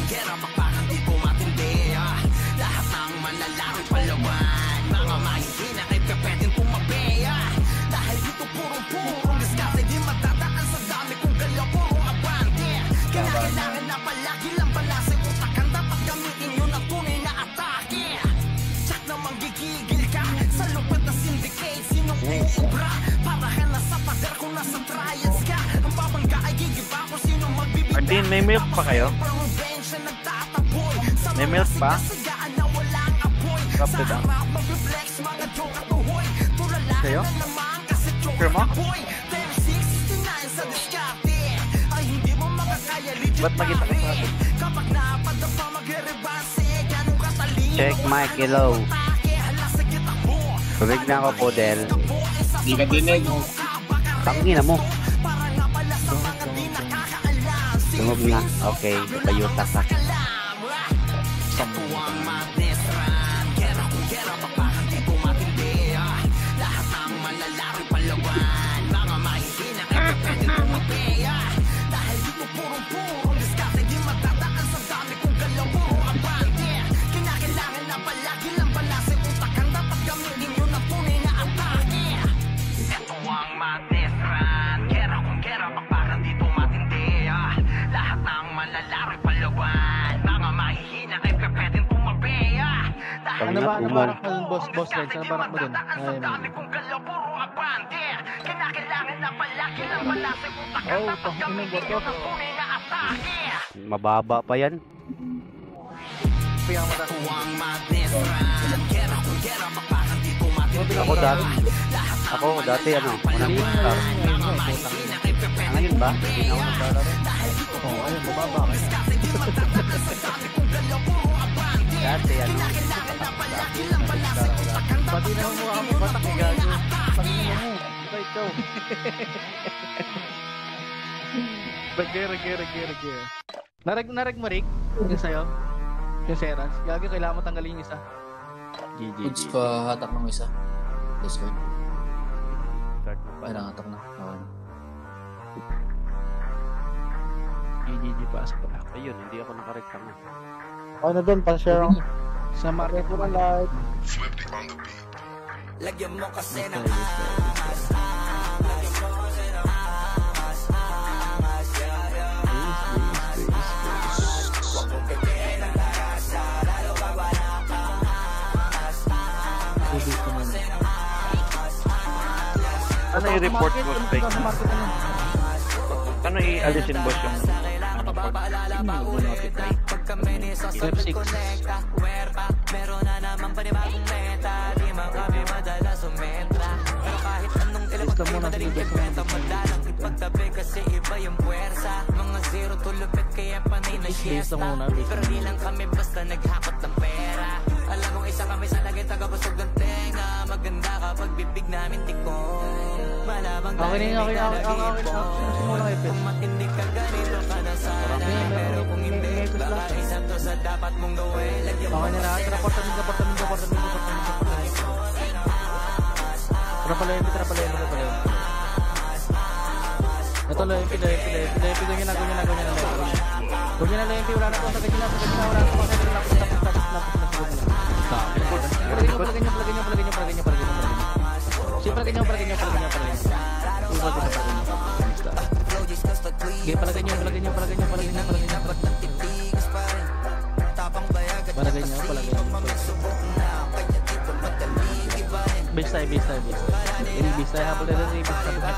gera, bakbakan di po matindi. Lahat ng manlalaki palawan, mga mahihina ay pwedeng tumabi. Dahil dito purong diskarte, di matadaan sa dami kong galaw, purong abante. Kailangan na palagi lang balaseng utakan, dapat gamitin yun ang tunay na atake. Tsak na manggigigil ka sa lupit na syndicate, sinong uubra para ka na sa pader kung nasa trials ka. Ang babangga ay gigiba ko sinong magbibigay. Martin, may milk pa kayo? May milk pa? Drop it down. Sa'yo? Sure mo? Ba't makita ka sa atin? Check mic, hello. Tulig na ako po, Del. Hindi ka dinig. Tangina mo. Tungog na. Okay, payuta ka. Ano ba ang boss Lens? Ano ba mo dun? Mababa pa yan. Ako dati ano, unang star. Ngayon ba? Hindi na ako naglalaro. Oo, ayun, mababa ka. Dati yan. Pati na mo ako, batak eh, gago. Pati na mo. Ito, ikaw. Ragge. Narag mo, Rick? Yung sa'yo? Yung Seras? Gagi, kailangan mo tanggalin yung isa. Goods pa hatak ng isa. Discord. Start na pa. Ay, nakatak na. GG pass pala. Ayun, hindi ako nakarekta mo. Okay na doon, pa-share ako. Sa market ko na live. Lagyan mo kasi ng angas, angas. Huwag mong pipiin ang larasa, lalo ka ba nakangas, angas. Ano i-report mo fake? Ano i-alisin boss yung Pag kami ni Sosok nagkonekta, werpa, meron na namang panibagong meta. Di man kami madalas sumentra, pero kahit anong ilapag di madaling ibenta, madalang ipagtabi kasi iba yung puwersa. Mga zero tulupit kaya panay na siesta, pero di lang kami basta naghakot ng pera. Alam mong isa kami sa lagay tagapusog ng tenga. Maganda kapag bibig namin tikong malabang tayo kung matindi ka ganito ka na sana. Pero kung hindi, baka isa to sa dapat mong gawin. Lagyan mo na lahat. Rapalayan. Ito lang, pilay. Ginagawa niya na lang. Huwag niya na lang, wala na po. Sa ganyan na, wala na po. Palagay niyo. Sige, palagay niyo. Sige, palagay niyo. Base tayo. Habol na rin. Babs kagad.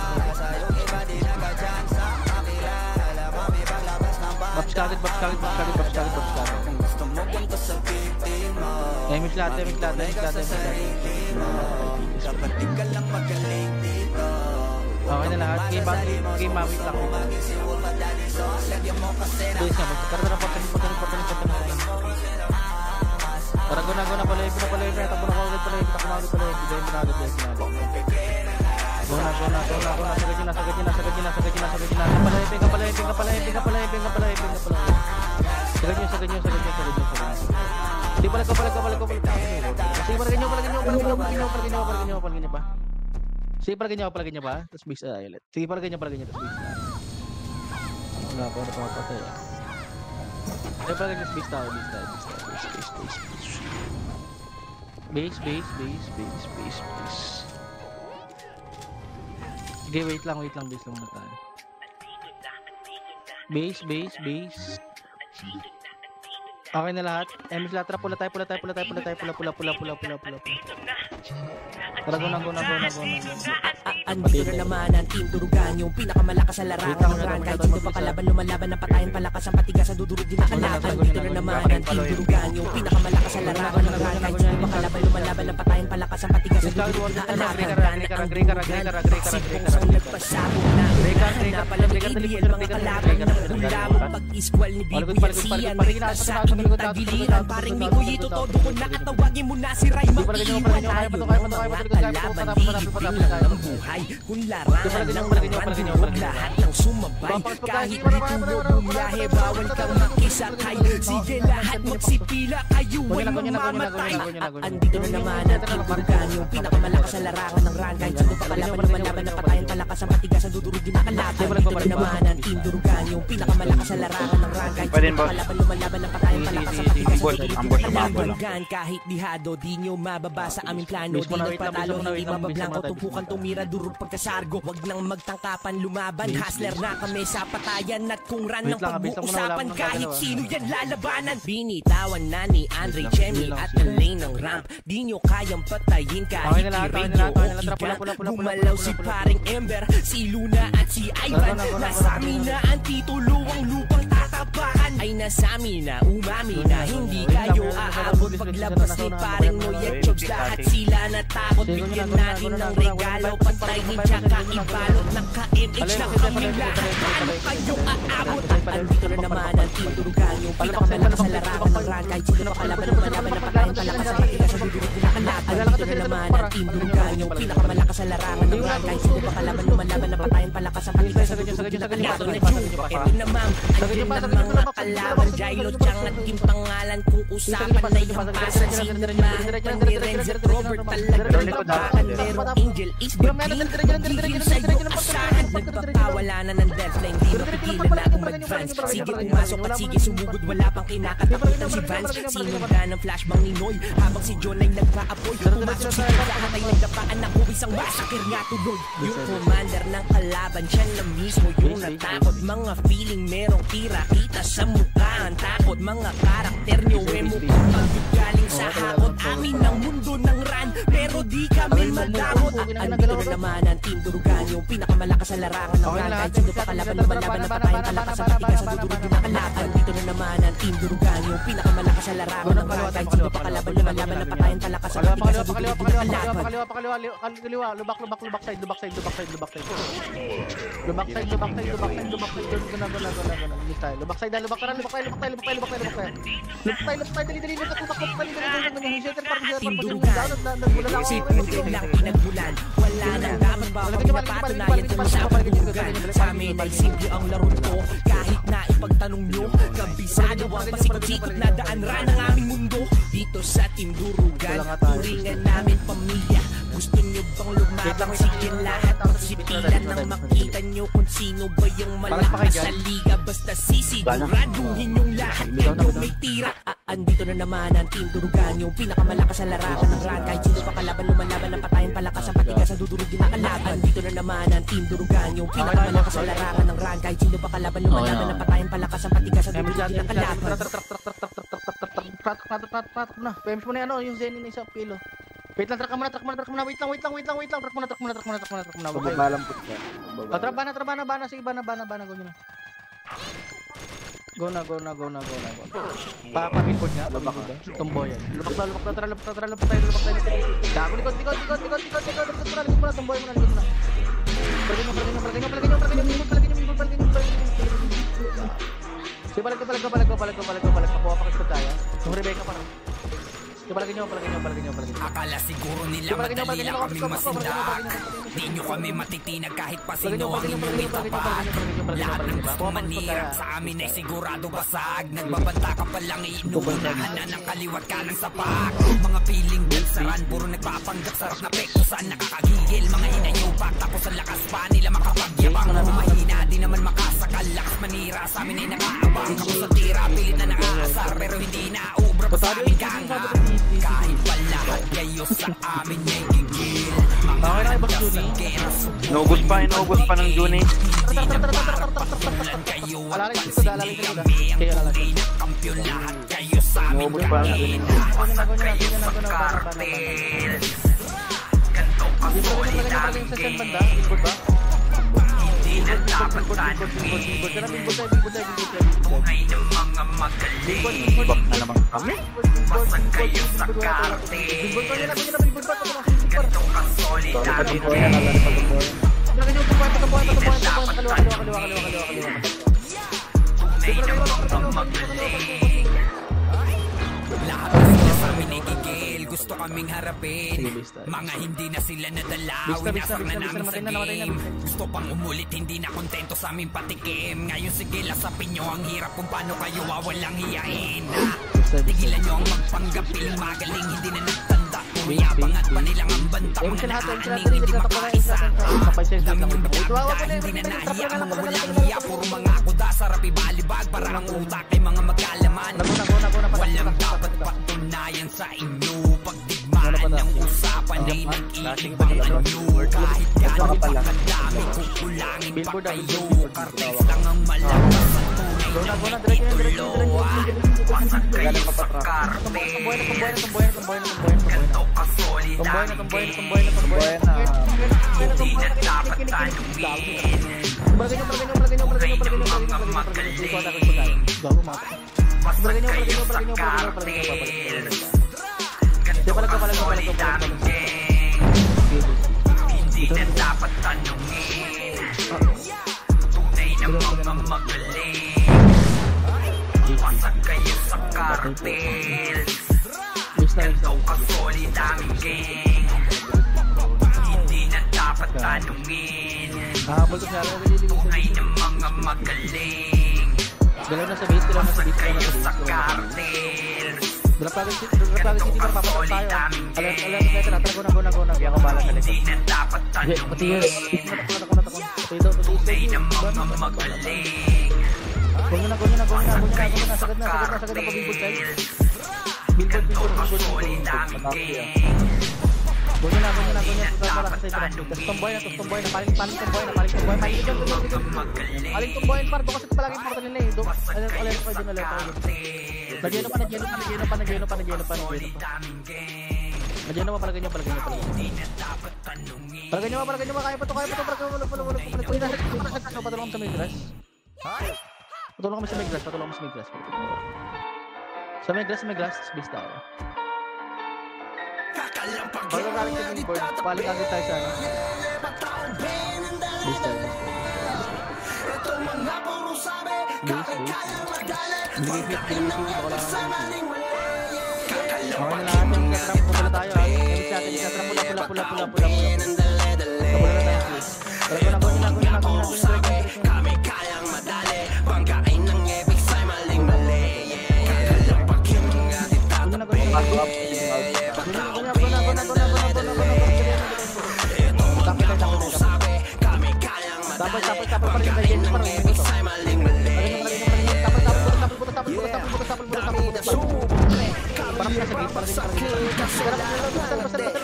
Miss latte. Okay na lahat. Game mawit lang. Base nga. Magkakaroon na portal. Tara, go na pala. Takbo na ko agad pala. Bigay mo na agad. Go na. Sagad niya. Sagad niyo. Di pala ko. Sige, palagay niyo pa. Sige, palagay niyo pa. Tapos base ulit. Sige, palagay niyo. Tapos base na. Wala pa, napapatay. palagay niya base tayo. Base. Okay, wait lang, base lang muna tayo. Base. Okay na lahat. MS Latra, pula tayo. Tara, go na. Andito na naman ang Team Durugan, yung pinakamalakas sa larangan ng run. Kahit sino pa kalaban, lumalaban ng patayan, palakas ang patigas, ang dudurog din nakalaban. Andito na naman ang Team Durugan, yung pinakamalakas sa larangan ng run. Kahit sino pa kalaban, lumalaban ng patayan, palakas ang patigas, ang dudurog din nakalaban. Sipong sang nagpasabog na napalamig ibigil mga kalaban ng ulamong pag-iskwal ni Bibo Yarcian. Rekta sa inyong tagiliran, paring Miguelito, todo ko na at tawagin mo na si Ray mag-iwan. Tayo ng mga kalaban, liigpin lang ang buhay. Kung larangan ng randurog, lahat ng sumabay. Kahit di tulo bumiyahe, bawal kang makisakay. Sige lahat magsipila, kayo ay mamamatay. Andito na naman ang Team Durugan, yung pinakamalakas sa larangan ng run. Kahit sino pa kalaban, lumalaban ng patayan, palakas ang patigas, ang dudurog din nakalaban. Andito na naman ang Team Durugan, yung pinakamalakas sa larangan ng run. Kahit sino pa kalaban, lumalaban ng patayan, palakas ang patigas, ang dudurog din nakalaban. Kahit dihado, di nyo mababa sa aming plano. Di nagpatalo, hindi mabablangko, tumpukan tumira, durog pagkasargo. Wag nang magtangkapan, lumaban. Hustler na kami sa patayan at kung ran ng pag-uusapan, kahit sino yan lalabanan. Binitawan na ni Andre Chemi at ang lane ng ramp. Di nyo kayang patayin kahit i-radio o ikat. Gumalaw si paring Ember, si Luna at si Ivan. Nasa amin na ang titulo, ang lupang tatapakan. Ay nasa amin na, umami na, hindi kayo aabot. Paglabas ni paring Noy at Chogs, lahat sila natakot. Bigyan natin ng regalo, patayin tsaka ibalot. Naka-MH na kami lahat, paano kayo aabot? Andito na naman ang Team Durugan, yung pinakamalakas sa larangan ng run. Kahit sino pa kalaban, lumalaban ng patayan, palakas ang patigas, ang dudurog din nakalaban. Andito na naman ang Team Durugan, yung pinakamalakas sa larangan ng run. Kahit sino pa kalaban, lumalaban ng patayan, palakas ang patigas, ang dudurog din nakalaban. Ito naman, andyan ng mga kalaban, Jailo Chang at yung pangalan kung usapan na yung pasan. Sino mahal ni Renzer Robert, talagang babakan. Pero Angel is the king, sa'yo asahan. Nagpapawala na ng deadline, di mapigilan na akong mag-advance. Sige pumasok at sige sumugod, wala pang kinakatakutan si Vance. Sinunda ng flashbang ni Noy habang si John ay nagpa-apoy. Pumasok si John, lahat ay nagdapaan ako, isang masakir nga tuloy. Yung commander ng kalaban, siya na mismo yung natakot. Mga feeling merong tira, kita sa mukha. Ang takot, mga karakter nyo mukhang paggaling sa hakot. Amin ang mundo ng run, pero di kami madamot. Andito na naman ang Team Durugan, yung pinakamalakas sa larangan ng run. Kahit sino pa kalaban, lumalaban ng patayan, palakas ang patigas, ang dudurog din nakalaban. Andito na naman ang Team Durugan, yung pinakamalakas sa larangan ng run. Kahit sino pa kalaban, lumalaban ng patayan, palakas ang patigas, ang dudurog din nakalaban. Pakaliwa, lubak side. Lubak side. Si Pudel lang pinagbulan, wala nang dapat ba pag napatunayan kung sa pagdugan. Sa amin ay simple ang laro to, kahit na ipagtanong nyo. Kabisado ang pasikot-sikot na daan ran ang aming mundo. Dito sa Team Durugan, turingan namin pamilya. Gusto nyo bang lumabang? Sige lahat ang sipilan nang makita nyo kung sino ba yung malakas sa liga. Basta sisiguraduhin yung lahat kayo may tira. Andito na naman ang Team Durugan, yung pinakamalakas sa larangan ng run. Kahit sino pa kalaban, lumalaban ng patayan, palakas ang patigas, ang dudurog din nakalaban. Andito na naman ang Team Durugan, yung pinakamalakas sa larangan ng run. Kahit sino pa kalaban, lumalaban ng patayan, palakas ang patigas, ang dudurog din nakalaban. Patok na. PMs mo na ano, yung Zenin na isang pilo. Wait lang, track muna. Wait lang. Track muna. Babalampot ka. Traba na. Sige, bana. Go na. Papapinport nga. Tumboyan. Lubak na. Tara, lubak tayo. Gago, likod. Likod mo na. Tumboy mo na. Palagin nyo. Sige, palag ka. Kuha pa kasi tayo. Yung Rebecca pa na. Palagin nyo. Akala siguro nila madali lang kami masindak. Di nyo kami matitinag kahit pa sino ang inyong itapat. Lahat ng gusto manira sa amin ay sigurado basag. Nagbabanta ka palang iinuunahan na ng kaliwat ka ng sapak. Mga piling bulsaran, puro nagpapanggap sarap na pek. Kung saan nakakagigil, mga hinayupak. Tapos ang lakas pa nila makapagyabang. Kung mahina, di naman makasakal. Lakas manira sa amin ay nakaabang. Ako sa tira, pilit na nakaabang. asar pero hindi na ubra pa sa aming ganga. Kahit pa lahat kayo sa amin ay gigil. Mga nagsasanggera Inubos pa ng Juni. hindi na makakapatulan kayo at pansinin kami. Ang tunay na kampiyon lahat kayo sa amin dahil wasak kayo sa kartel. Ganto ka solid aming game. Hindi na dapat tanungin buhay ng mga magaling. Bak na naman kami. Wasak kayo sa kartel. Ganto ka solid aming game. Hindi na dapat tanungin tunay ng mga magaling. Lahat na sila sa amin ay gigil. Gusto kaming harapin. Mga hindi na sila nadala. Winasar na namin sa game. Gusto pang umulit, hindi na kontento sa aming patikim. Ngayon sige, lasapin nyo ang hirap kung paano kayo wawalang hiyain. Tigilan nyo ang magpanggap, piling magaling, hindi na nagtanda. Umiyabang at panilang ang banta. Mga nakaaning, hindi makaisa. Dami yung nagkakda, hindi na nahiya. Mga walang hiya, puro mga kuda. Sarap ibalibag, parang ang utak ay mga magkalaman. Walang dapat patunayan sa inyo. Pagdigmaan ng usapan ay nag-iibang anyo. Kahit gano'n pa kadami, kukulangin pa kayo. Kartex lang ang malakas at tunay na may titulo. Wasak kayo sa kartel. Ganto ka solid aming game. Hindi na dapat tanungin tunay ng mga magaling. Wasak kayo sa kartel. Ganto ka solid aming game. Hindi na dapat tanungin tunay ng mga magaling. Wasak kayo sa kartel. Ganto ka solid aming game. Hindi na dapat tanungin tunay ng mga magaling. Wasak kayo sa kartel. Ganto ka solid aming game. Hindi na dapat tanungin tunay ng mga magaling. Wasak kayo sa kartel. Ganto ka solid aming game. Hindi na dapat tanungin mga magaling. Wasak kayo sa kartel. Nagyeno pa. Solid aming game. Nagyeno pa, palagay nyo. Hindi na dapat tanungin. Palagay nyo, kaya pa to. Patulong kami sa Migras. Patulong kami sa Migras. Sa Migras, base tayo. Pagkagaling sa billboard, palit agad tayo sa ano. Base tayo. Okay na lahat yung katrap, pula tayo ha. Gamit sa atin, katrap, pula. Kapula na tayo please. Kami kayang madali. Banggain ng ebig sa'y maling-mali. Kalapag yung mga ditatabi. Itong mga puro sabi. Kami kayang madali. Banggain ng ebig sa'y maling-mali. Dami na sumubukle. Kami papasakil. Kasalanan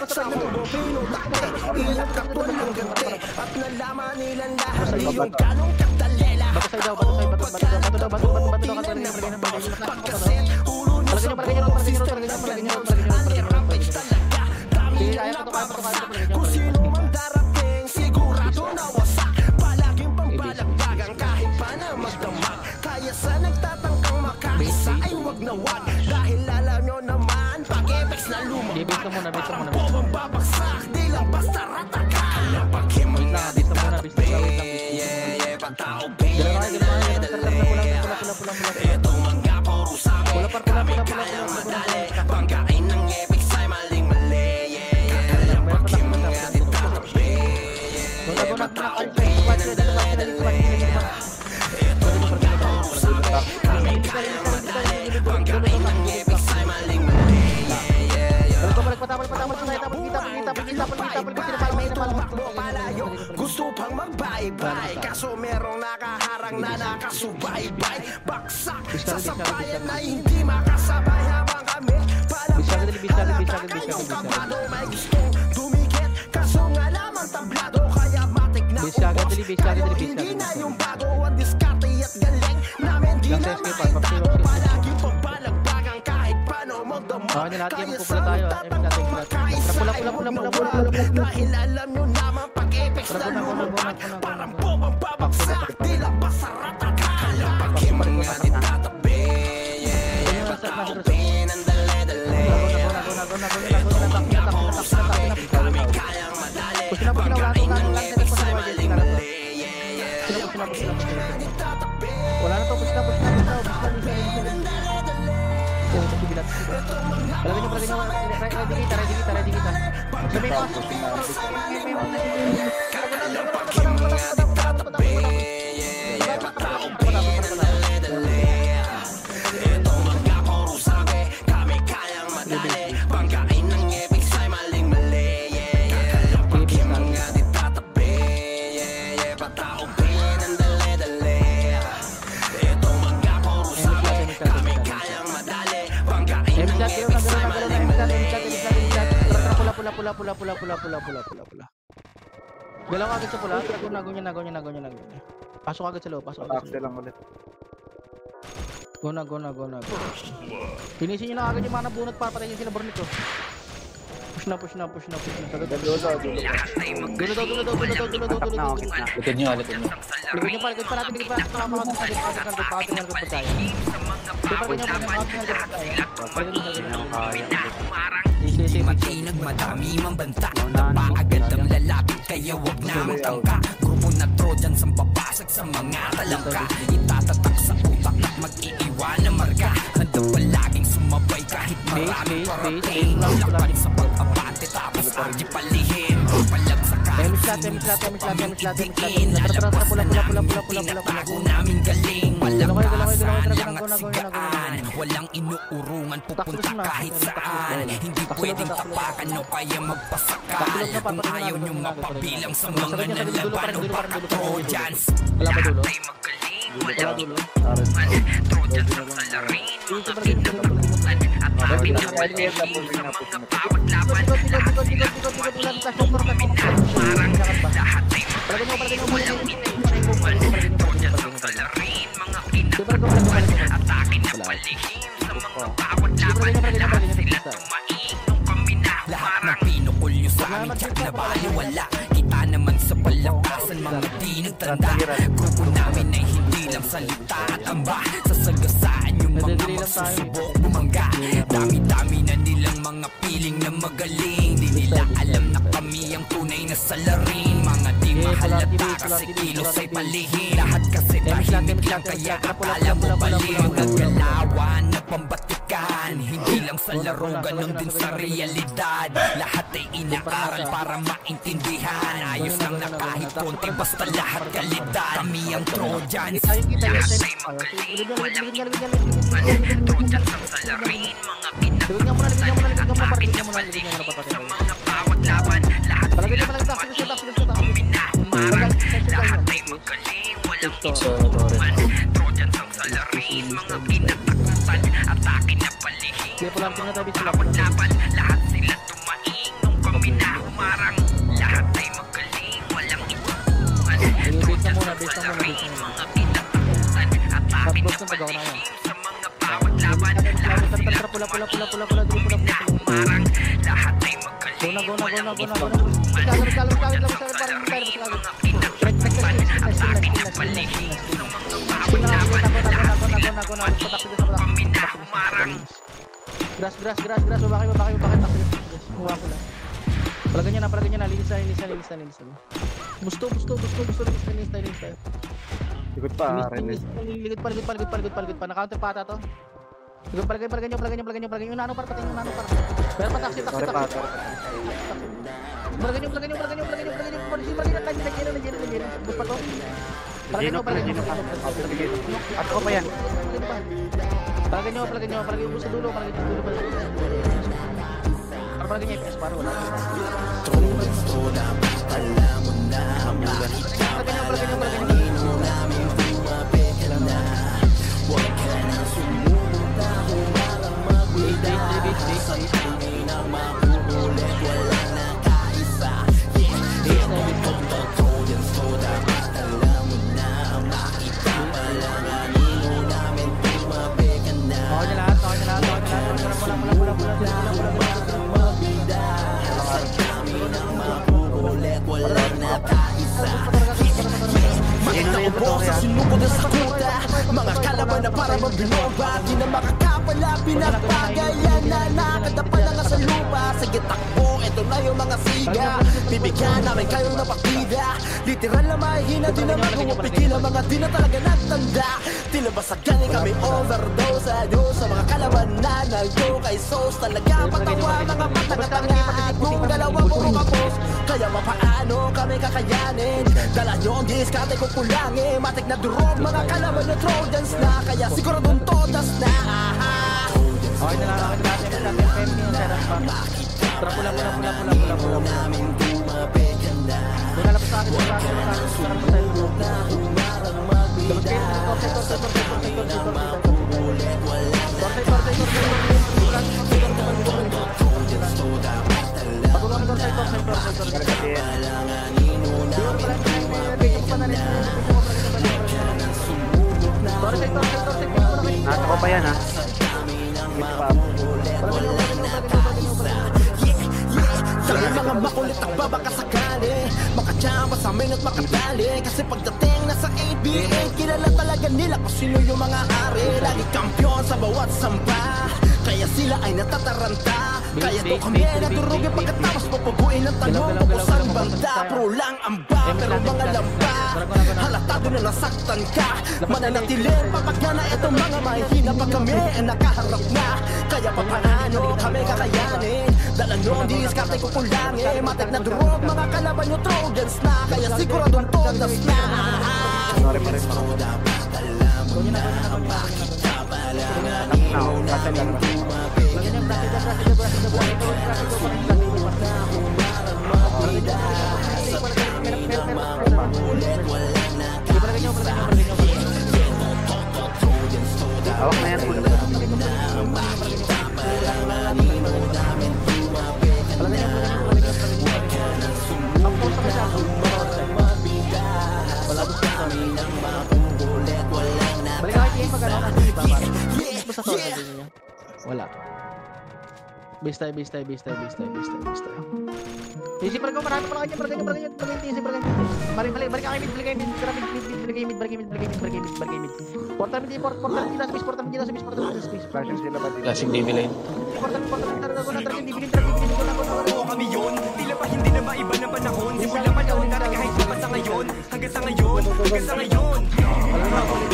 sa mundo pinutakte. Ilang katulad ng gante. At nalaman nilang lahat yung ganong katdalela. Pagkaset, ulo nyo sa buong system na ganyan. Ang rampage talaga. Dami na napapasa. Kung sino mang darating, sigurado na wasak. Palaging pambalagbagan kahit pa na magdamag. Kaya sa nagtatangkang makaisa ay wag na wag. Dahil alam nyo naman, pag-epex na lumabag. Parang bobang babaksak, di lang basta rataka. Kapag yung mga ditatabi, patao itong mga puro sabi. Kami kayang madali. Banggain ng epic sa'y maling-mali. Kapag yung mga ditatabi, patao itong mga puro sabi. Kami kayang madali. Banggain ng epic sa'y maling-mali. Patapos, palayo, gusto pang magbaybay, kaso merong nakaharang na nakasubaybay. Baksak sa sabayan na hindi makasabay habang kami palang kayong kabado. May gustong dumikit, kaso nga lamang tablado, kaya matik na ubos. Kayo hindi na yung bago, ang diskarte at galing namin di na maitago. Palagi pang balagbagang kahit paano magdamag. Kaya sa magtatanong makaisa pula. Dahil alam nyo naman pag-epex na lumabag, parang bomang babagsak, tila pasarat at kakalampagin mga ditatabi. Pataupi ng dali-dali. Ito mga kausapin, kami kayang madali. Pagkain ng epex ay maling-mali. Pataupi mga ditatabi. Wala na to, push na. Ready kita. Sabi mo, kakalampagin mga ditatabi. Pataupi ng dali-dali. Ito mga kausapin, kami kayang madali. Pagkain ng epex ay maling-mali. Kakalampagin mga ditatabi. Pataupi ng dali-dali. Ito mga kausapin, kami kayang madali. Pagkain ng epex ay maling-mali. pula. Galaw agad sa pula, nago niya. Pasok agad sa loob, lang ulit. Go na. Finisin nyo na agad yung mga nabunot para patayin sila Bornit ko. Push na. Dulo. Likod nyo. Likod pa natin. Matinag madami mambanta, paagad ang lalapit kaya wag na magtangka. Grupo na Trojan sa papasag sa mga talangka, itatatak sa utak at mag-iiwan na marga. Handa palaging sumabay kahit maraming parating. Lapad sa pag-abante tapos ardi palihim. Palag sa kahit sinutikin. Nalapasan namin yung pinatago namin galing. Malakasan lang at sigaan, walang inuurungan pupunta kahit saan. Hindi pwedeng tapakan o kaya magpasakal. Kung ayaw nyo mapabilang sa mga nalaban o baka Trojans. Lahat ay magaling, walang inuurungan. Trojans ang salarin, mga pinagpunan. At akin ang palihim sa mga bawat laban. Lahat sila tumain nung kami na humarang. Lahat ay magaling, walang inuurungan. Trojans ang salarin, mga pinagpunan. At akin ang palihim sa mga bawat laban. Lahat sila tumain nung kami na lahat na pinukul nyo sa aming chat na baliwala. Kita naman sa palakasan mga di nagtanda. Grupo namin ay hindi lang salita at amba. Sasagasaan yung mga magsusubok bumangga. Dami-dami na nilang mga piling na magaling. Di nila alam na kami ang tunay na salarin. Mga di mahalata kasi kilos ay palihim. Lahat kasi tahimik lang kaya akala mo bali. Mga galawan na pambatikan, hindi lang sa laro, ganun din sa realidad. Lahat ay inaaral para maintindihan. Ayos lang na kahit konti, basta lahat kalidad. Kami ang Trojans, lahat ay magaling, walang inuurungan. Trojans ang salarin, mga pinagpunan. At akin na palihim sa mga bawat laban. Lahat sila tumain nung kami na humarang. Lahat ay magaling, walang inuurungan. Trojans ang salarin, mga pinagpunan. At akin na palihim sa mga bawat laban. Lahat sila tumain nung kami na humarang. Lahat ay magaling, walang inuurungan. Trojans ang salarin, mga pinagpunan. At akin na palihim sa mga bawat laban. Lahat sila tumain nung kami na humarang. Lahat ay magaling, walang inuurungan. Trojans ang salarin, mga pinagpunan. At akin na palihim sa mga bawat laban. Lahat sila tumain nung kami na humarang. Grass, babaki, huwa ko lang. Palagyan niya na, linis na. Busto, linis tayo. Likod pa, Renes. Ligod pa, na-counter pa ata to. Ligod, palagyan nyo, yung nano para patayin yung nano para. Pero pa, taksi. Palagyan nyo, nandiyan, bus pa to. Palagyan nyo. At ako pa yan. Palagyan nyo, bus sa dulo, palagay niya yung paro. Wala. Mga kalaban na para mabiloba, di na makakapala, pinapagayan na nakadapa na nga sa lupa. Sige takbo, eto na yung mga siga, bibigyan namin kayo ng partida. Literal na mahihina, di na magumapigil ang mga di na talaga nagtanda. Tila basagani kami overdose, adios sa mga kalaban na naldo kay Sos. Talaga patawa, mga patanga-tanga at kung dalawang puro kapos. Kaya mapaano kami kakayanin, dala nyo ang diskarte ko kulangin. Matik na durog, mga kalaban na Trojans na, kaya siguradong todas na. Okay na lang natin yung seras pa. Tara pula. Doon nalapos sa akin. Nasa ko pa yan ha. Dahil mga makulit at babaka sakali, makachamba sa amin at makatali. Kasi pagdating na sa ABA, kilala talaga nila kung sino yung mga ari. Lagi kampiyon sa bawat sampa, kaya sila ay natataranta. Kaya to kami naturugin pagkatapos papaguin ang tanong kung saan banda. Pro lang ang ba, pero mga lamba, halatado na nasaktan ka. Mananatiling papagana itong mga mahihina pa kami ang nakaharap na. Kaya papaano kami kakayanin, dala nyo ang diskarte ko kulangin. Matik na durog, mga kalaban nyo Trojans na, kaya siguradong todas na. Awak na yan. Wala. Base tayo. Isip ko, marami pa kanya, isip Portal mid, Flashing DB lane. Oo kami yun, tila pa hindi na maiba ng panahon. Simula pa noon natin kahit pa sa ngayon, hanggang sa ngayon.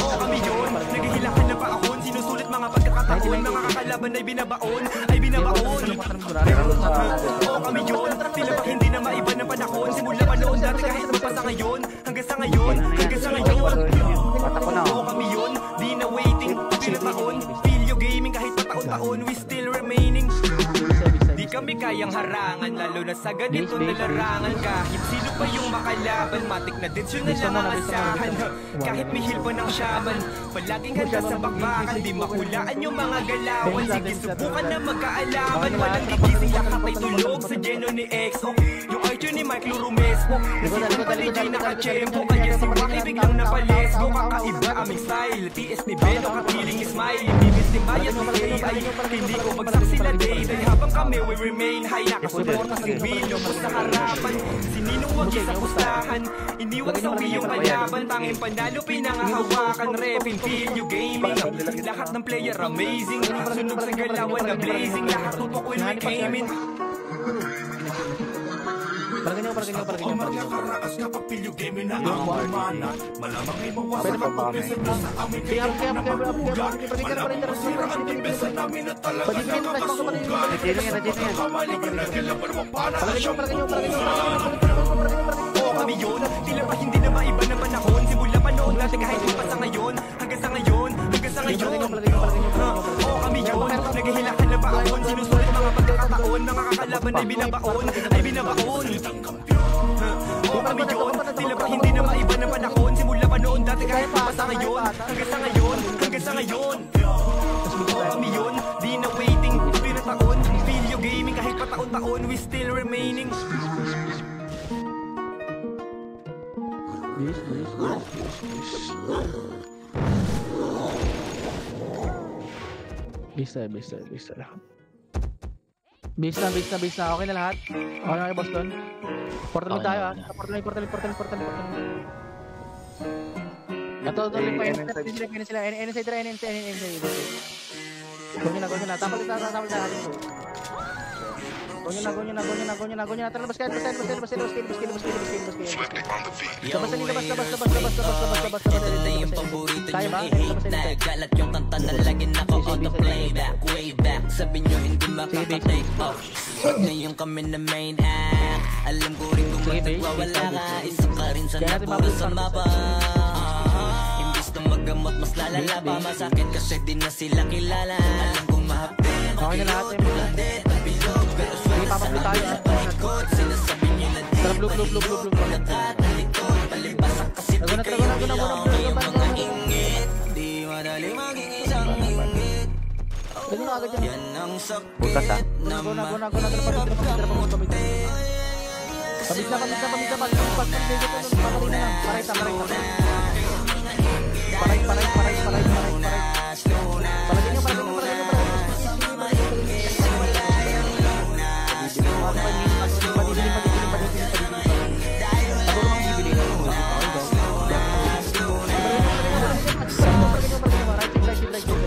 Oo kami yun, naghihilakan na paahon, sinusulit mga pagkakataon, mga kakalaban ay binabaon. Oo kami yun, tila pa hindi na maiba ng panahon. Simula pa noon natin kahit pa sa ngayon, hanggang sa ngayon. Oo kami yun, di na waiting, pinataon. Pilyo gaming kahit pa taon-taon, we still remaining. Di kami kayang harangan, lalo na sa ganito na larangan. Kahit sino pa yung makalaban, matik na din yun na lang ang asahan. Kahit mihil pa ng shaman, palaging handa sa bakbakan. Di makulaan yung mga galawan, sige subukan na magkaalaman. Walang gigising, lahat ay tulog sa geno ni EXO. Yung archer ni Mike Lurumespo, nasipang paligay nakachempo, kaya si Waki biglang napalesbo. Kakaiba aming style, TS ni Beno, kapiling smile. Ibibis ni Maya si AI, hindi ko bagsak sila day-day. Habang kami we remain high, nakasuporta sa wheel po sa harapan. Sininong wag sa pustahan, iniwag sa wiyong kalaban. Tanging panalo pinangahawakan, refin feel you gaming. Lahat ng player amazing, sunog sa galawan na blazing. Lahat tutok when we came in. Parang ganyan. Kapag pilyo gaming na ang mana, malamang ay mawasak ang pagpesento sa amin. Kaya malamang masira ang timbesa namin na talaga nakakasugat. Kamaligin na kailangan mo para siyang oo kami yun, tila pa hindi na maiba ng panahon. Simula pa noon natin kahit pa sa ngayon, hanggang sa ngayon. Oo kami yun, naghihilakan na baon, sinusulit mga pagkakataon. taon, mga kakalaban ay binabaon, ay binabaon. Oo kami yun, tila ba hindi na maiba ng panahon. Simula pa noon dati kahit pa sa ngayon, hanggang sa ngayon, hanggang sa ngayon. Oo kami yun, di na waiting, tuloy na taon. Video gaming kahit pa taon-taon, we still remaining. Bisa. Base na. Okay na lahat? Okay na kayo, boss doon? Portal tayo, ha? Portal. Ito, pa yun sila. NSA. Go nyo na. Tapal na natin po. Go nyo na. Tara, labas kayo. Labas. Ito yung paborito nyo i-hate na galat yung kanta na lagi naka-auto-playback. Way back, sabi nyo hindi makaka-take off. Huwag ngayon kami na main act. Alam ko rin kung magtagwawala ka, isa ka rin sa napuro sa mapa. Imbis na magamot, mas lalala pa. Masakit kasi di na sila kilala. Alam kong mahapin, okay na lahat eh. pero sige, papapli tayo. sinasabi nyo na di Tara, blue. nakatalikod. Palibasak kasi di kayo kaya mga ingit. Di madali maging isang ingit. Ganyan na agad yan. Yan ang Bukas, ha? sakit na Go na.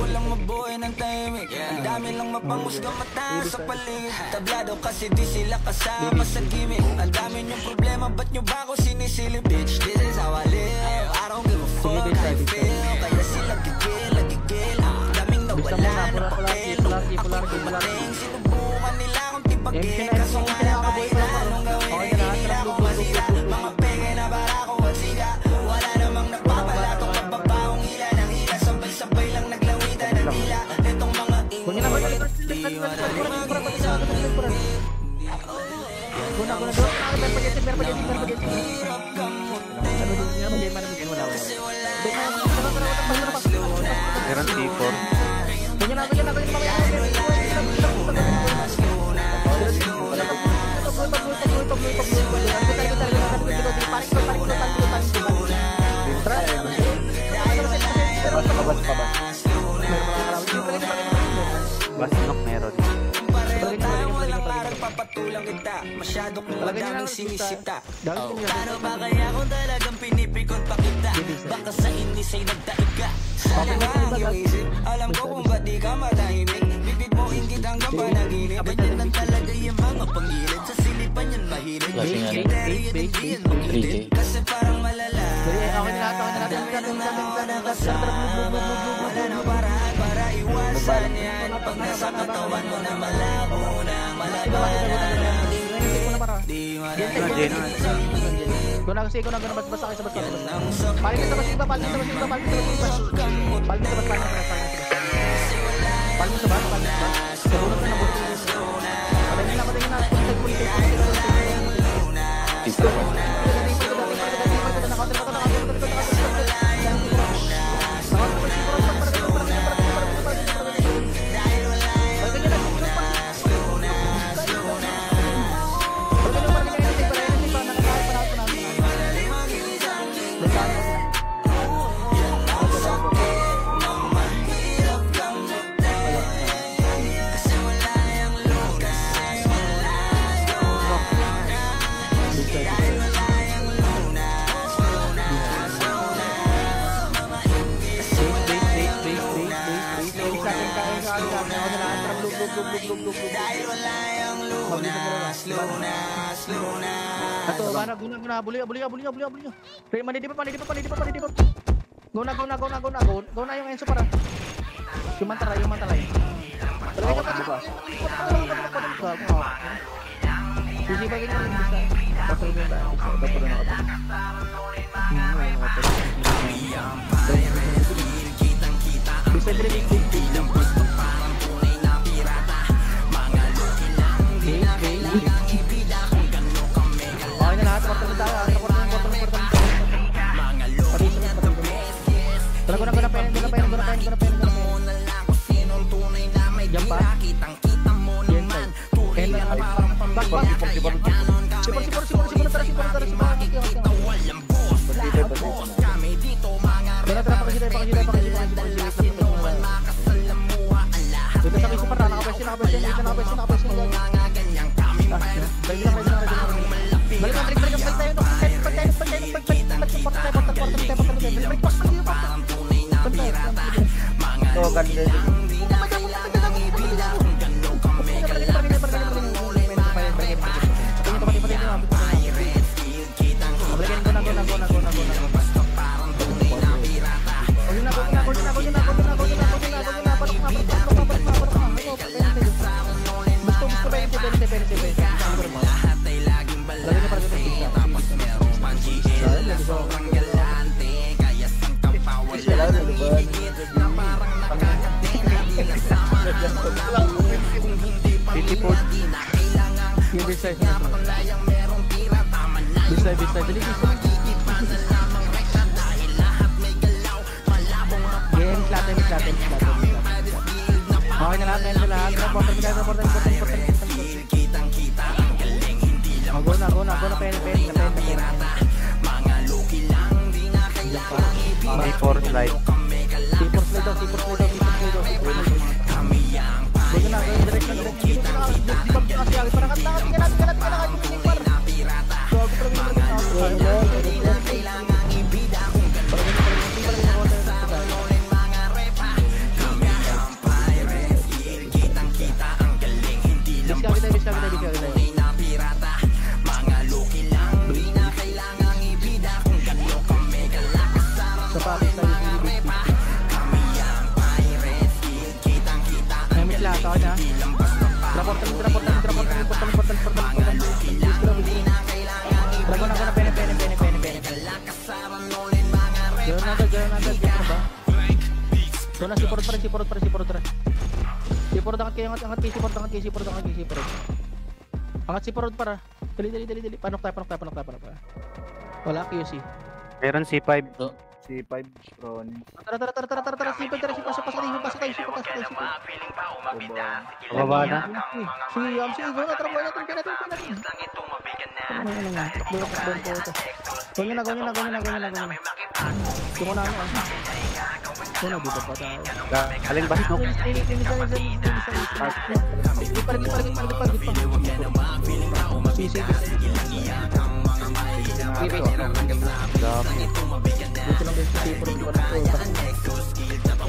Walang mabuhay ng timing. Ang dami lang mapangusgang mata sa paligid. Tablado kasi di sila kasama sa gimmick. Ang dami niyong problema, ba't nyo ba ako sinisilip? Bitch, this is how I live. I don't give a fuck how you feel. Kaya sila gigil. Daming nawala na papel. Pagdating, sinubukan nila akong tipagin. Kaso nga lang kahit na anong gawin, hindi nila ako masira. Mga penge na bara ko at siga. Wala namang nagpapalatok at babaong hila ng hila. Sabay-sabay lang naglawitan ng hila. Itong mga ingin. Meron C4. Basinok meron. Papatulang kita, masyado kong madaming sinisita. Paano Paano ba kaya kung talagang pinipikon pa kita? Baka sa inis ay nagdaig ka. Sana lang yung isip, alam ko kung ba't di ka matahimik. Bibig mo ingit hanggang panaginip. Ganyan lang talaga yung mga pangilid. Sa silipan yan mahilig. Kriterio din yan mag-init. Kasi parang malala. Okay na lahat. Wala na paraan para iwasan yan. Pag nasa katawan mo na malabo na di madali. Kung na kasi basta kayo sa basta. Paling sa basta. Paling sa Dahil wala yung lunas. Ato, guna, buli. Manidipap. Go na yung Enzo para. Yung mantalay. Talaga ka bukas. Sisipagin nyo yung bisa. Pasal mo tayo. Dapat na nakapag. Bisa Yan pa. Yan pa. Angat si Parod para. Dali. Panok tayo. Wala QC. Meron C5. C5 Ron. Tara. C5 tayo. Pababa na. Sige, go na. Tara, natin. Ganyan na. Tumuna ako. Tumuna, dito pa tayo. Galing ba? No?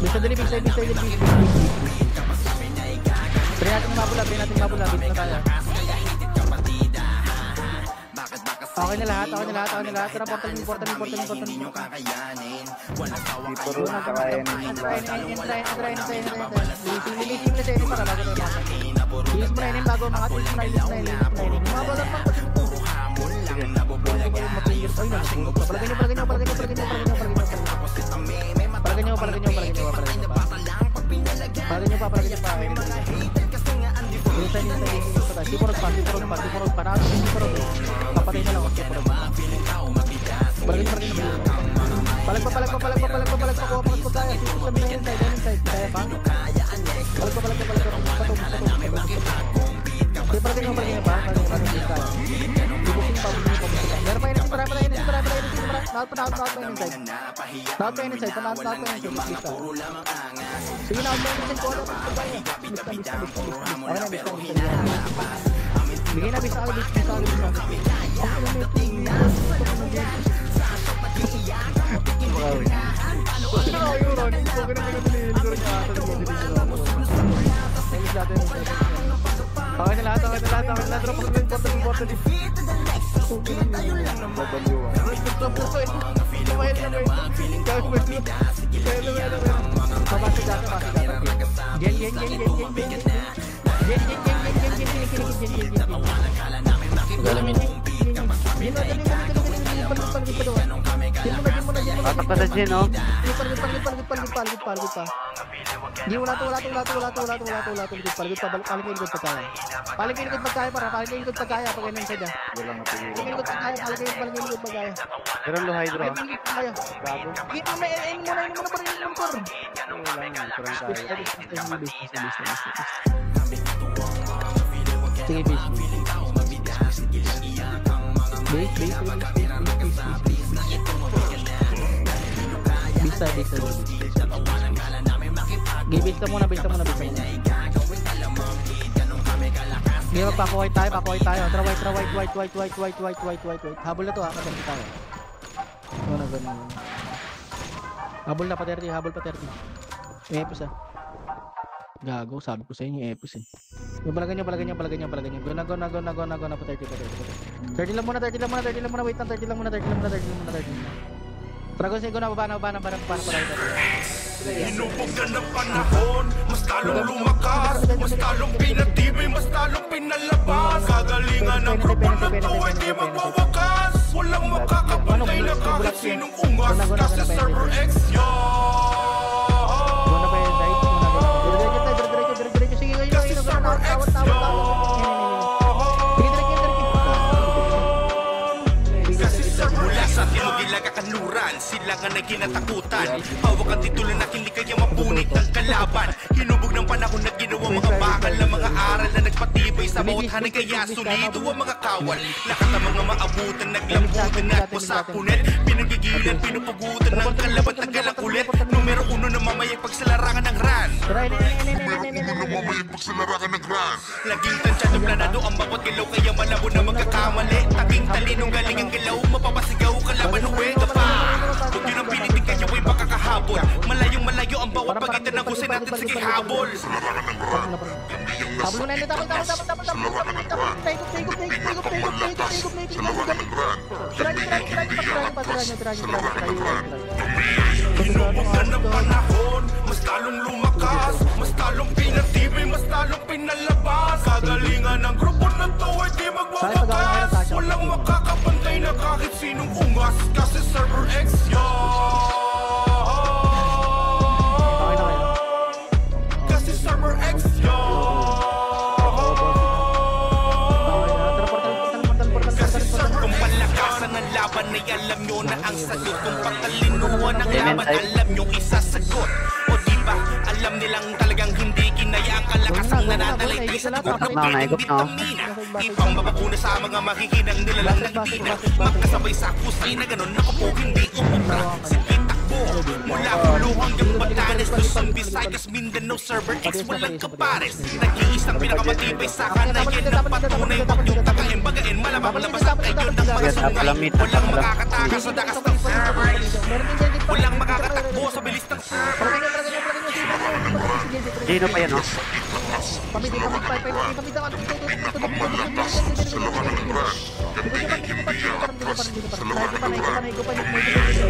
Bisa dali. Try natin mabula. Bit na tayo. Okay na lahat. Tara, important. Puro na kakayanin yung lahat. Lilisim na sa inyo para bago tayo. Ilis mo na yun bago mga atin na ilis na yun. Mga balat pa kasi ito. Palagay Sipurot pa. Papatay na lang ako. Palag pa. Kuha pa tayo. Sabi na yun side. Kaya pa. Palag pa. Patok. Palagay nyo ba? Bubuksin pa. Meron pa yun. Marami pa yun. Lahat pa yun side. Sige na, out pa yun. Bigay na bisa ako. Okay na lahat. Drop ko important. Gen. Galamin. Tatak ka sa Jin, oh. Hindi, wala to. Paling likod pagkaya para. Paling likod pagkaya pag ganun siya dyan. Paling likod pagkaya. Pero low hydro, ah. Gago. Ayun muna pa rin yung motor. Sige, base. Base. Base ka muna. Hindi, magpakuhay tayo. Tara, white. Habol na to, ha. Paterti tayo. Ganun. Habol pa 30. May epos, ha. Gago, sabi ko sa inyo, epos, eh. Yung palagan nyo. Go na pa 30. 30 lang muna. Wait lang, 30 lang muna. Tara, go na, baba na. Hinubog na ng panahon, mas talong lumakas, mas talong pinatibay, mas talong pinalabas. Kagalingan ng grupo na to ay di magwawakas. Walang makakapantay na kahit sinong ungas, kasi Server X yan. Kasi Server X yan. Mula sa tinugilag kanluran, sila nga na kinatakutan. Hawak ang titulo na kilikaya mapunit ng kalaban. Hinubog ng panahon na ginawa mga bakal na mga aral na nagpatibay sa bawat hanay, kaya solido ang mga kawal. Lakat ng mga maabutan, naglambutan at masakunet. Pinagigilan, pinupugutan ng kalaban, tagalang ulit. Numero 1 na mamayag pagsalarangan ng ran. Laging tansyado planado ang bawat galaw, kaya malabo na magkakamali. Taging talinong galing ang galaw, mapapasigaw kalaban huwega pa. Huwag nyo nang pinitin kayo ay makakahabol. Malayong-malayo ang bawat pagitan ng husay natin, sige habol. Habol na, tapos. Hinubog na ng panahon, mas talong lumakas, mas talong pinatibay, mas talong pinalabas. Kagalingan ng grupo na to ay di magwawakas. Walang makakapantay na kahit sinong ungas, kasi Server X yan. Kasi Server X yan. Kung palakasan ng laban ay alam nyo na ang sagot. Kung patalinuan ng laban, alam nyo isasagot. O diba, alam nilang talagang hindi kinaya ang kalakasang nananalitay sa dugo ng piling vitamina. Ipang mabakuna sa mga makikinang nilalang nagtina. Magkasabay sa kusay na ganon, ako po hindi umubra. Sige takbo, mula Hulu hanggang Batanes, Luzon, Visayas, Mindanao, Server X, walang kapares. Nag-iisang pinakamatibay sa kanayan ng patunay. Huwag niyong tagain, bagain, malamang labasan kayo ng mga sungay. Walang makakatakas sa dakas ng server. Walang makakatakbo sa bilis ng server. Gino pa yan, oh.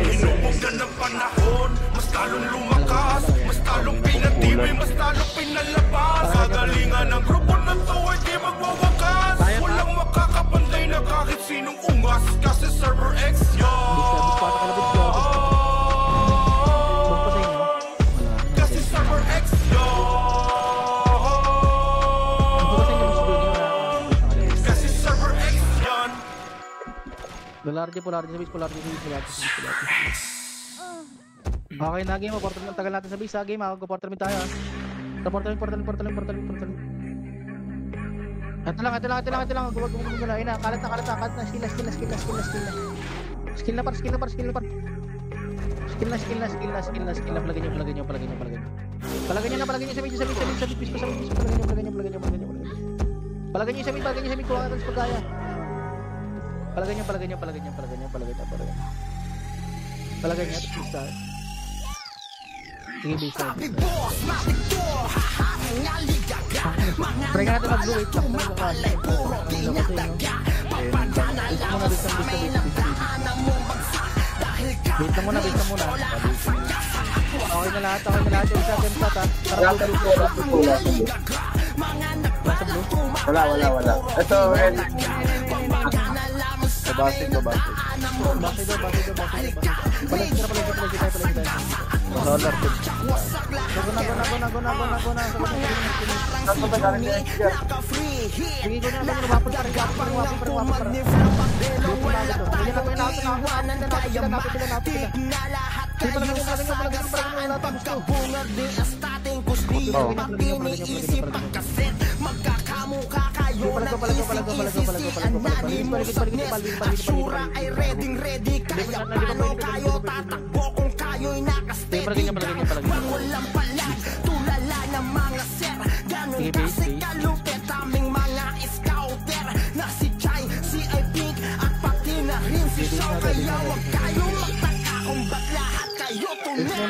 Hinubog na ng panahon, mas talong lumakas, mas talong pinatibay, mas talong pinalabas. Kagalingan ng grupo na to ay di magwawakas. Walang makakapantay na kahit sinong ungas, kasi Server X yan. Kasi Server X yan. Kasi Server X yan. Polarity. Okay na game, portal ng tagal natin sa base, game, mag-portal tayo. Portal. Ito lang, gumagula, ina, kalat na, skill na par. Palagay nyo. Palagay nyo sa mid, palagay nyo sa mid, kuha natin sa pagkaya. Palagay nyo. Palagay nyo, tapos tayo. Sige, base tayo. Try ka natin mag-blue, wait lang. Wait lang muna. Okay na lahat. Yung sa atin ha. Tara, blue. Wala. Ito, red. Babasin. Solar. Magkakamukha kayo ng isisian natin mo sagnes. Asyura ay ready kaya paano kayo tatakbo kung kayo'y nakasteady pang walang palag tulala ng mga sir. Ganon kasi kalupit aming mga scouter na si Chai, si I Pink at pati na rin si Shaw. Kaya wag kayo magtaka kung ba't lahat kayo tunay.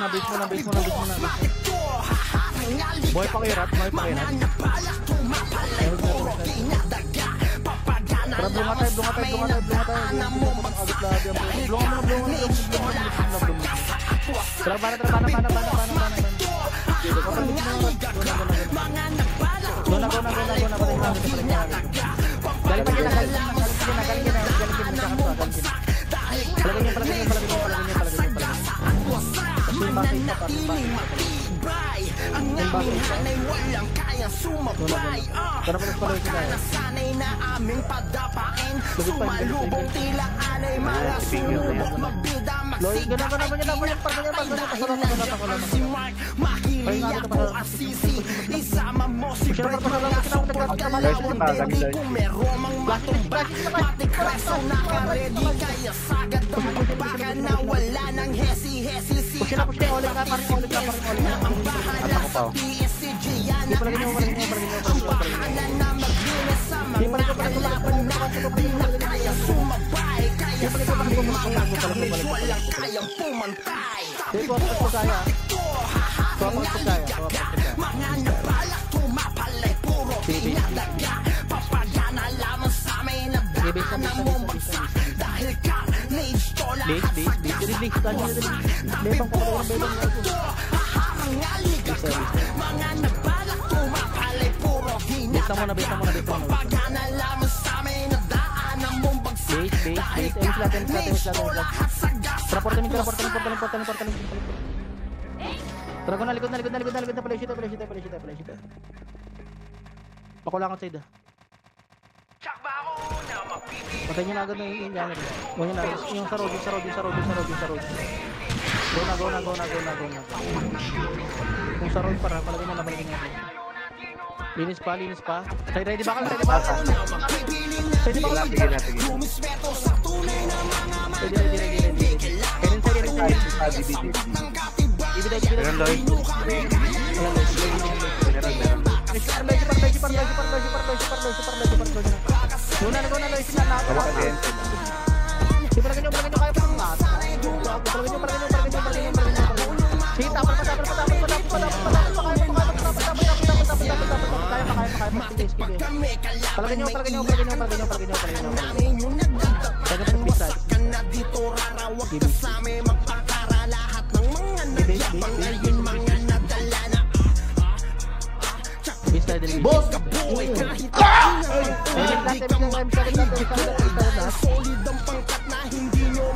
Bakit ko hahangali Boy pakirat. mga napalak tumapalay puro kinadaga papagana lamang sa may nagdaanan mo magsakit dahil ka wala sa kasa at wasak. Bakit ko hahangali mga napalak tumapalay puro kinadaga papagana lamang sa may nagdaanan mo magsak dahil ka wala sa kasa at wasak. Mananatiling matibay ang aming hanay walang kayang sumabay. Baka nasanay na aming padapain sumalubong tila anay mga sumubok magbida magsiga si Mark makili ako asisi isama mo si Brad mga support kalawang dedi kung meron mang matumba matikreso nakaredy kaya sagad baka na wala ng hesi-hesi si Kapten na ang bahala sa PSG yan ang bahala na maglinis sa mga kalaban na di na kaya sumabay kaya sa aming mga kamit walang kayang pumantay. Bakit ko hahangali mga nabalak tumapalay puro pinadaga papagana lamang sa may nagdaanan mo bagsak dahil carnage to lahat sa gasa. Bakit ko hahangali mga nabalak tumapalay puro pinadaga papagana lamang sa may nagdaanan mo bagsak dahil carnage to lahat sa gasa. Dragon na likod na pala shit. Pakulangan side. Patay niyo na agad na yung Indianer. Ganyan na. Yung sa road. Go na. Kung sa road para, palagay na. Linis pa. Ready ba ka? Ready ba ka? Boss ka boy kahit solid ang pangkat na hindi nyo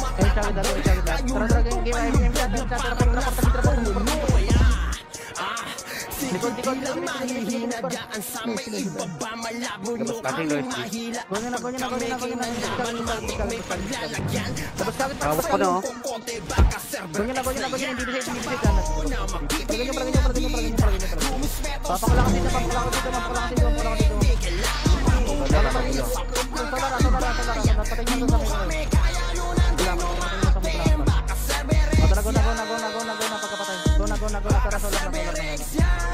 Sila mahihina dyan sa may ibaba malabo nyo kami mahila kami kinalaban mati may paglalagyan tapos yung kukote baka server na rumispeto sa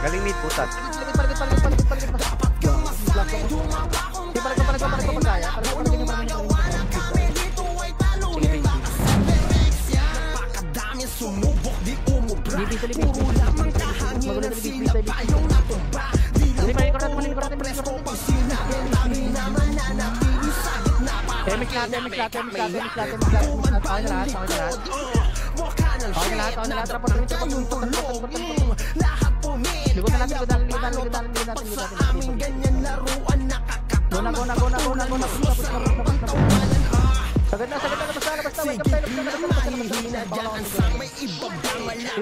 Galing meet putat. sumubok di umubra puro lamang kahanginan sila pa yung natumba di lang po presko pag sinabi namin na mananatili sa gitna para tayong tulong lahat pumili sa aming ganyan laruan nakakatawa Sagad na, labas na. Welcome tayo, labas na. Hihina dyan ang sang may ibabang alam.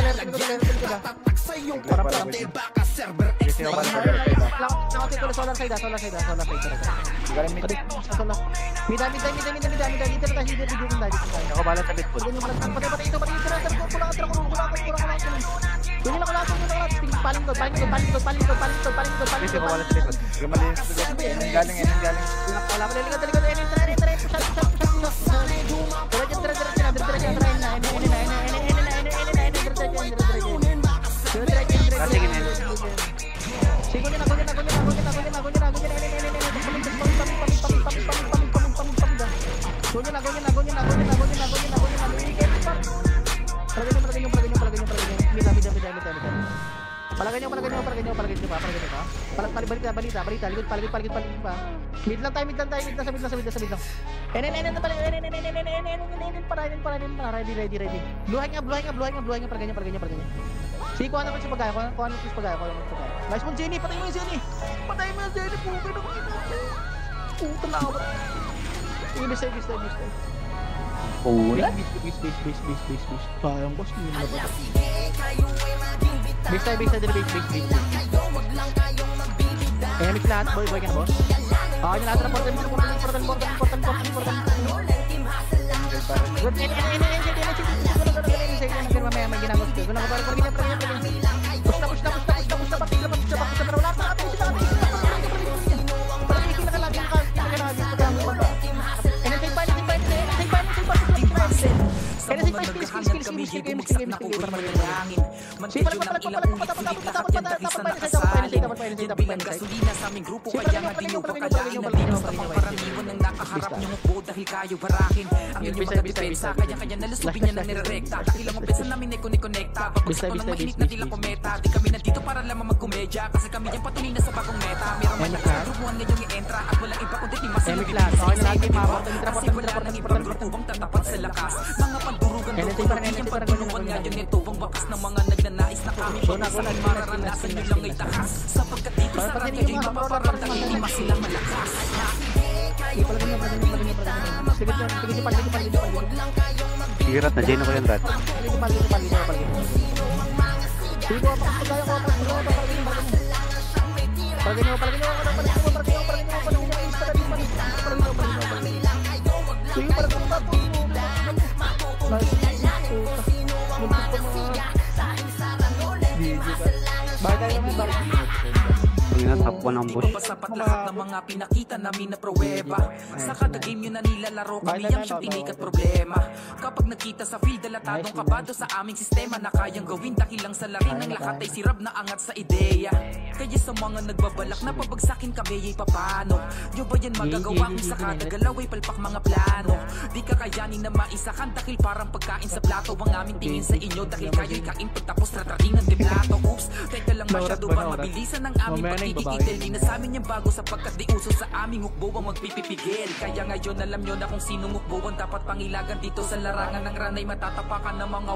Alertin ko. Tatak sa iyong kapatid, baka server X na yan. Nakapit ko na solar side. Mida. Dito na tayo. Ako balat sa bitput. Patay ito. Kunin lang ko lahat. Paling ko. Kasi ako balat sa bitput. Gumalinis ko dyan. Galing. Wala ko lilikot. Palagay nyo pa. Balita. Likod pa. Mid lang tayo. Sa mid lang. Ready. Bluhay nga. Sige, kuha na ko sa pagkaya. Nice one, Jenny. Patay mo yung Jenny. Puta na ako. Ibis tayo. Pula? Base. Sayang boss. Base. Mix lahat. Boy ka na boss. Yung lahat na portal. Mamaya may ginagos ko. Naghahanap kami, di bumagsak na kukulit manalangin. Manpedyo ng ilang ulit, sulit lahat yan dahil sa nakasalin. Yan bilang gasolina sa aming grupo, kaya nga di nyo bakalain. Nalinos na pangkaraniwan ng nakaharap nyo mukbo dahil kayo barakin. Ang inyong mga depensa, kaya nalusubin yan ang nirerekta. Dahil ang umpisa namin ay kunikonekta. Pagpagsak ko ng mainit na tila kometa. Di kami nandito para lamang magkomedya, kasi kami yan patuloy na sa bagong meta. Merong malakas na grupuhan ngayong i-entra, at walang iba kundi ni Mas kasi wala nang ibang grupo bang tatapat sa lakas. Mga pandurugan yung pagtulungan ngayon ito ang bakas ng mga nagnanais na kami pag-isang mararanasan nyo lang ay takas sapagkat dito sa rat kayo'y mapaparantang hindi mas sila malakas. Sigirat na, Jane ako yan, Rat. Top 1 ang boss. Sapat lahat ng mga pinakita namin na pruweba. Sa kada game yun na nilalaro kami ang siyang tinik at problema. Kapag nakita sa field, dalatadong kabado sa aming sistema na kayang gawin dahil lang sa laring ng lahat ay sirab na angat sa ideya. Kaya sa mga nagbabalak na pabagsakin kami ay papano nyo ba yan magagawa kung sa kada galaw ay palpak mga plano? Di kakayanin na maisakan dahil parang pagkain sa plato ang aming tingin sa inyo dahil kayo'y kain pagtapos ratrating ng deplato. Oops, teka lang masyado ba mabilisan ang aming pagkikikidel? Di na sa amin yung bago sapagkat di uso sa aming hukbo ang magpipipigil. Kaya ngayon alam nyo na kung sinong hukbo ang dapat pangilagan dito sa larangan ng ranay matatapakan ng mga